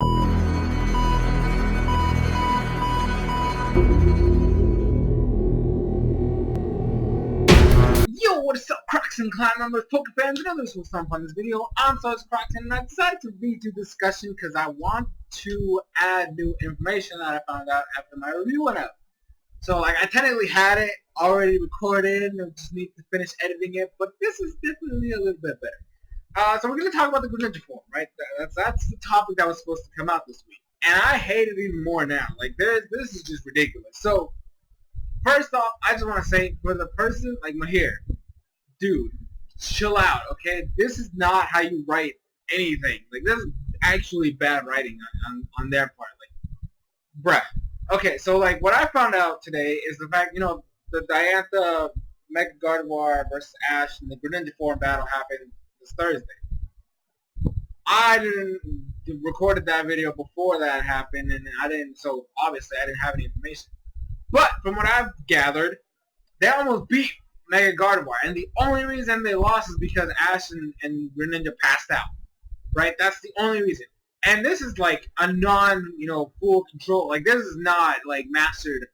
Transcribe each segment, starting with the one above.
Yo, what is up, Crocs and clan members, Poke fans, and others who will stump on this video. I'm SoresanCrockxen, and I decided to redo discussion because I want to add new information that I found out after my review went out. So, like, I technically had it already recorded, and I just need to finish editing it, but this is definitely a little bit better. So we're going to talk about the Greninja form, right? That's the topic that was supposed to come out this week. And I hate it even more now. Like, this is just ridiculous. So, first off, I just want to say, for the person like Mahir, dude, chill out, okay? This is not how you write anything. Like, this is actually bad writing on their part. Like, bruh. Okay, so, like, what I found out today is the fact, you know, the Diantha Mega Gardevoir versus Ash and the Greninja form battle happened this Thursday. I recorded that video before that happened, and so obviously I didn't have any information. But from what I've gathered, they almost beat Mega Gardevoir, and the only reason they lost is because Ash and Greninja passed out. Right? That's the only reason. And this is like a full control. Like, this is not like mastered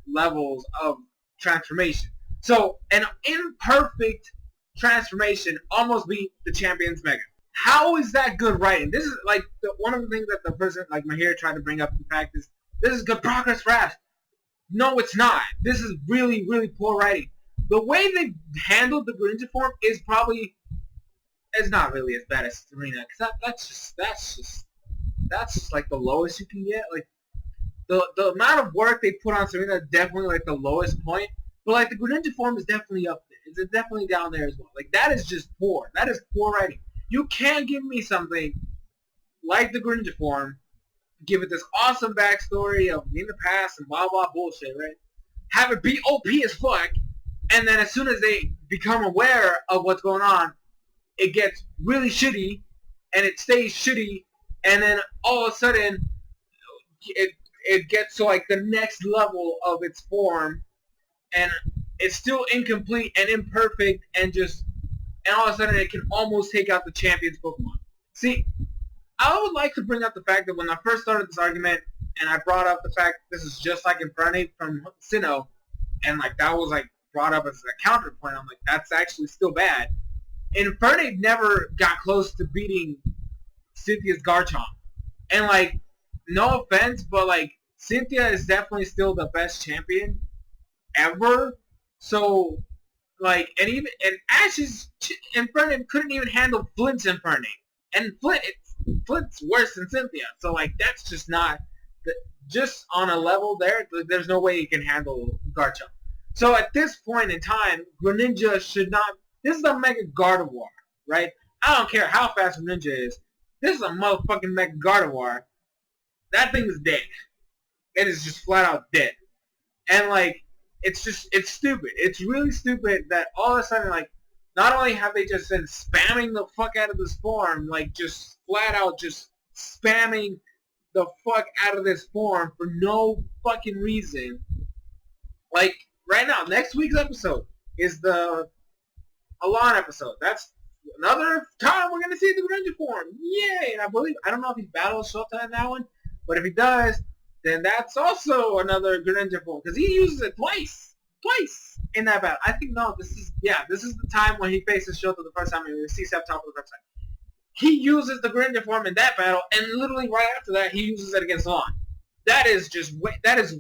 levels of transformation. So an imperfect transformation almost beat the champion's Mega. How is that good writing? This is like one of the things that the person like Mahir tried to bring up. The fact is, this is good progress for Ash. No, it's not. This is really, really poor writing. The way they handled the Greninja form is not really as bad as Serena, because that's just like the lowest you can get. Like, the amount of work they put on Serena is definitely like the lowest point, but like the Greninja form is definitely up there. It's definitely down there as well. Like, that is just poor. That is poor writing. You can't give me something like the Greninja form, give it this awesome backstory of in the past and blah blah bullshit, right? Have it be OP as fuck, and then as soon as they become aware of what's going on, it gets really shitty, and it stays shitty, and then all of a sudden, it gets to like the next level of its form, and it's still incomplete and imperfect, and all of a sudden it can almost take out the champion's Pokemon. See, I would like to bring up the fact that when I first started this argument, and I brought up the fact that this is just like Infernape from Sinnoh, and like that was like brought up as a counterpoint, I'm like, that's actually still bad. Infernape never got close to beating Cynthia's Garchomp. And like, no offense, but like, Cynthia is definitely still the best champion ever. So, like, and Ash's Infernape couldn't even handle Flint's Infernape. And Flint's worse than Cynthia. So like, that's just not, just on a level there, there's no way he can handle Garchomp. So at this point in time, Greninja should not, this is a Mega Gardevoir, right? I don't care how fast Greninja is. This is a motherfucking Mega Gardevoir. That thing is dead. It is just flat out dead. And like, it's stupid. It's really stupid that all of a sudden, like, not only have they just been spamming the fuck out of this form, like just flat out just spamming the fuck out of this form for no fucking reason. Like, right now, next week's episode is the Alon episode. That's another time we're going to see the Greninja form. Yay! And I don't know if he battles Shota in that one, but if he does, then that's also another Greninja form, because he uses it twice in that battle. I think, no, this is the time when he faces Shota the first time, and we see Sceptile for the first time. He uses the Greninja form in that battle, and literally right after that, he uses it against Alon. That is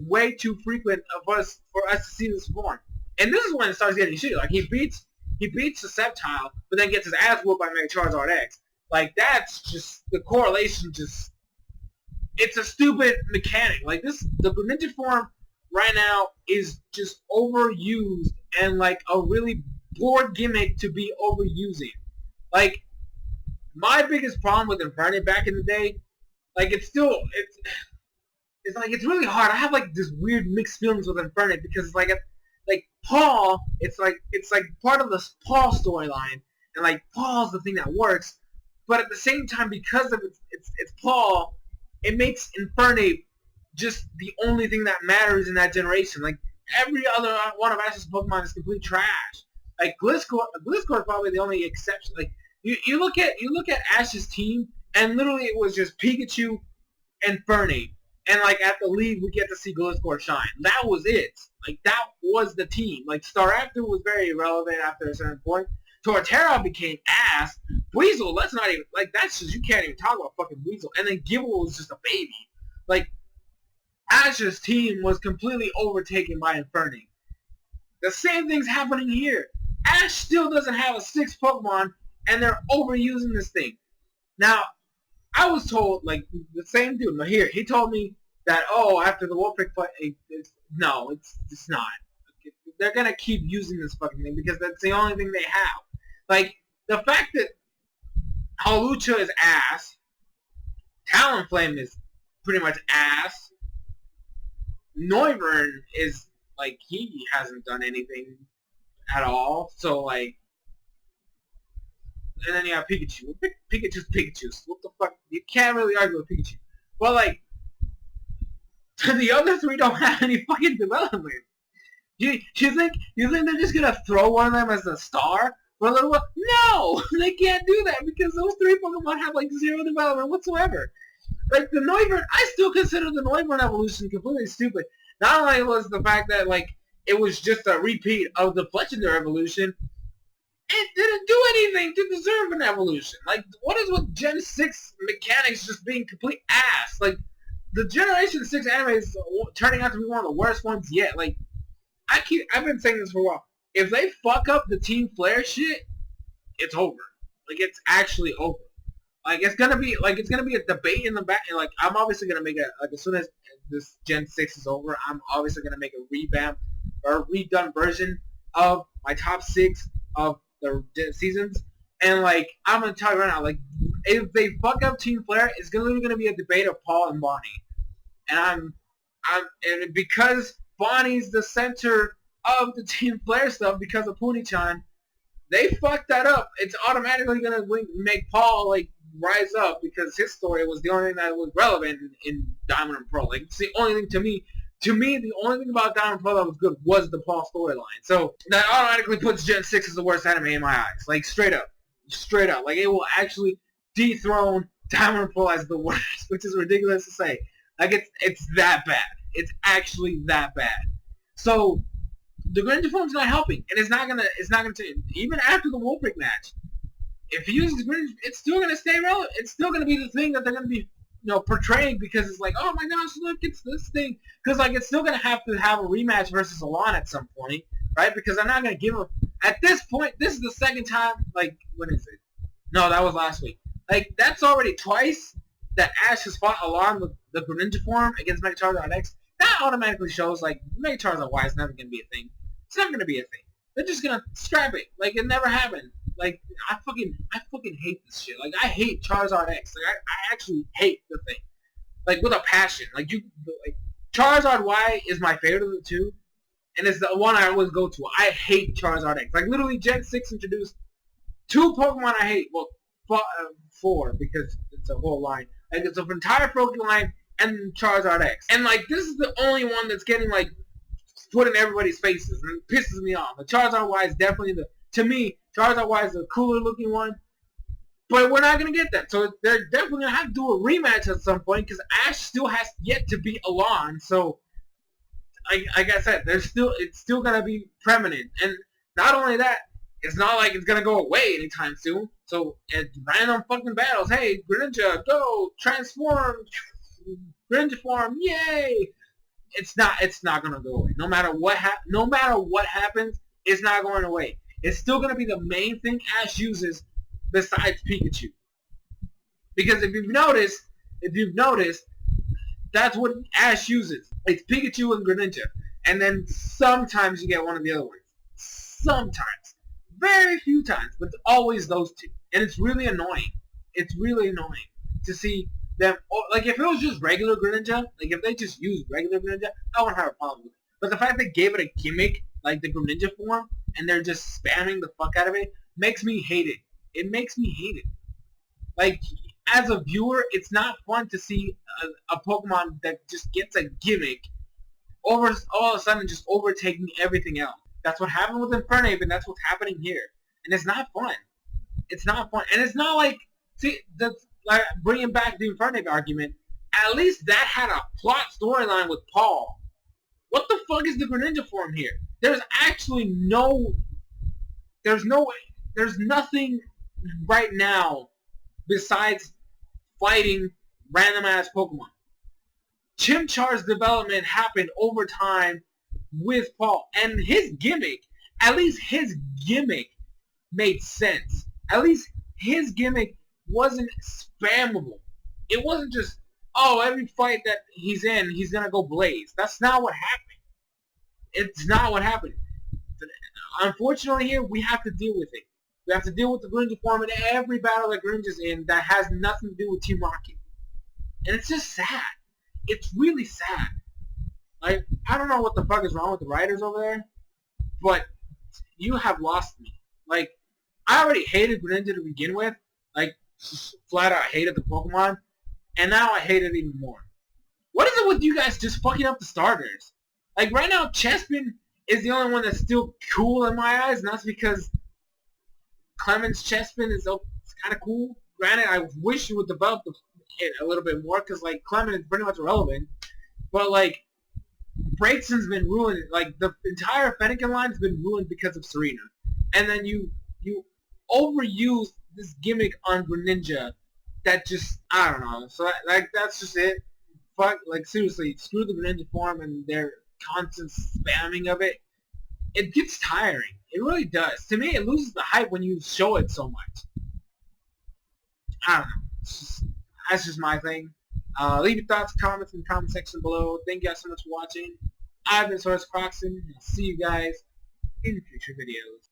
way too frequent for us to see this form. And this is when it starts getting shitty. Like, he beats the Sceptile, but then gets his ass whooped by Mega Charizard X. Like, that's just, the correlation it's a stupid mechanic. Like, the Greninja form right now is just overused, and like a really poor gimmick to be overusing. Like, my biggest problem with Infernape back in the day, like, it's really hard. I have like this weird mixed feelings with Infernape, because it's like Paul, it's like part of the Paul storyline, and like Paul's the thing that works, but at the same time, because of it's Paul, it makes Infernape just the only thing that matters in that generation. Like, every other one of Ash's Pokemon is complete trash. Like, Gliscor is probably the only exception. Like, you look at Ash's team, and literally it was just Pikachu, Infernape. And, like, at the league, we get to see Gliscor shine. That was it. Like, that was the team. Like, Staraptor was very irrelevant after a certain point. Torterra became ass. Weasel, let's not even, like, that's just, you can't even talk about fucking Weasel. And then Gible was just a baby. Like, Ash's team was completely overtaken by Infernape. The same thing's happening here. Ash still doesn't have a 6th Pokemon, and they're overusing this thing. Now, I was told, like, the same dude, Mahir, he told me that, oh, after the Wolfric fight, it's not. They're going to keep using this fucking thing because that's the only thing they have. Like, the fact that Hawlucha is ass, Talonflame is pretty much ass, Noivern is, like, he hasn't done anything at all, so, like, and then you have Pikachu. Pikachu's Pikachu. What the fuck? You can't really argue with Pikachu. But, like, the other 3 don't have any fucking development. You think they're just gonna throw one of them as a star for a little while? No! They can't do that because those 3 Pokemon have, like, 0 development whatsoever. Like, the Noivern, I still consider the Noivern evolution completely stupid. Not only was the fact that, like, it was just a repeat of the Fletchinder evolution, it didn't do anything to deserve an evolution. Like, what is with Gen 6 mechanics just being complete ass? Like, the Generation 6 anime is turning out to be one of the worst ones yet. Like, I've been saying this for a while. If they fuck up the Team Flare shit, it's over. Like, it's actually over. Like, it's gonna be a debate in the back. And, like, I'm obviously gonna make as soon as this Gen 6 is over, I'm obviously gonna make a revamped or redone version of my top 6 of the seasons. And, like, I'm gonna tell you right now, like, if they fuck up Team Flare, it's literally gonna be a debate of Paul and Bonnie. And and because Bonnie's the center of the Team Flare stuff because of Puni-chan, they fucked that up. It's automatically gonna make Paul, like, rise up because his story was the only thing that was relevant in Diamond and Pearl. Like, it's the only thing to me, the only thing about Diamond and Pearl that was good was the Paul storyline. So that automatically puts Gen 6 as the worst anime in my eyes. Like, straight up. Like, it will actually dethrone Diamond and Pearl as the worst, which is ridiculous to say. Like, it's that bad. It's actually that bad. So the Greninja form's not helping, and it's not gonna even after the Wolfric match. If he uses Greninja, it's still gonna stay relevant. It's still gonna be the thing that they're gonna be, portraying because it's like, oh my gosh, look, it's this thing. Because, like, it's still gonna have to have a rematch versus Alon at some point, right? Because I'm not gonna give him. At this point, this is the second time. Like, when is it? No, that was last week. Like, that's already twice that Ash has fought Alon with the Greninja form against Mega Charizard X. That automatically shows, like, Mega Charizard Y is never gonna be a thing. It's never gonna be a thing. They're just gonna scrap it. Like, it never happened. Like, I fucking hate this shit. Like, I hate Charizard X. Like, I actually hate the thing. Like, with a passion. Like, Charizard Y is my favorite of the 2, and it's the one I always go to. I hate Charizard X. Like, literally, Gen 6 introduced 2 Pokemon I hate. Well, 4, because it's a whole line. Like, it's an entire Pokemon line and Charizard X. And, like, this is the only one that's getting, like, put in everybody's faces, and it pisses me off. The Charizard Y is definitely to me, Charizard Y is the cooler looking one, but we're not going to get that. So they're definitely going to have to do a rematch at some point because Ash still has yet to beat Alon. So, like I said, it's still going to be permanent. And not only that, it's not like it's going to go away anytime soon. So at random fucking battles, hey, Greninja, go, transform, Greninja form, yay! It's not going to go away. No matter what happens, it's not going away. It's still going to be the main thing Ash uses besides Pikachu. Because if you've noticed, that's what Ash uses. It's Pikachu and Greninja. And then sometimes you get one of the other ones. Sometimes. Very few times. But it's always those 2. And it's really annoying. It's really annoying to see them. Like, if it was just regular Greninja, like, if they just used regular Greninja, I wouldn't have a problem with it. But the fact they gave it a gimmick, like the Greninja form, and they're just spamming the fuck out of it, makes me hate it. It makes me hate it. Like, as a viewer, it's not fun to see a Pokemon that just gets a gimmick all of a sudden just overtaking everything else. That's what happened with Infernape, and that's what's happening here. And it's not fun. It's not fun. And it's not like, see, like, bringing back the Infernape argument, at least that had a plot storyline with Paul. What the fuck is the Greninja form here? There's actually there's nothing right now besides fighting random ass Pokemon. Chimchar's development happened over time with Paul, and his gimmick, at least his gimmick made sense. At least his gimmick wasn't spammable. It wasn't just, oh, every fight that he's in, he's gonna go Blaze. That's not what happened. It's not what happened. Unfortunately here, we have to deal with it. We have to deal with the Greninja form in every battle that Greninja's in that has nothing to do with Team Rocket. And it's just sad. It's really sad. Like, I don't know what the fuck is wrong with the writers over there, but you have lost me. Like, I already hated Greninja to begin with. Like, flat out hated the Pokemon, and now I hate it even more. What is it with you guys just fucking up the starters? Like, right now, Chespin is the only one that's still cool in my eyes, and that's because Clement's Chespin is kind of cool. Granted, I wish you would develop it a little bit more, because, like, Clement is pretty much irrelevant. But, like, Braixen's been ruined. Like, the entire Fennekin line has been ruined because of Serena. And then you overuse this gimmick on Greninja that just, I don't know. So, like, that's just it. Fuck, like, seriously, screw the Greninja form and their constant spamming of it. It gets tiring. It really does. To me, it loses the hype when you show it so much. I don't know. That's just my thing. Leave your thoughts, comments in the comment section below. Thank you guys so much for watching. I've been SoresanCrockxen, and I'll see you guys in future videos.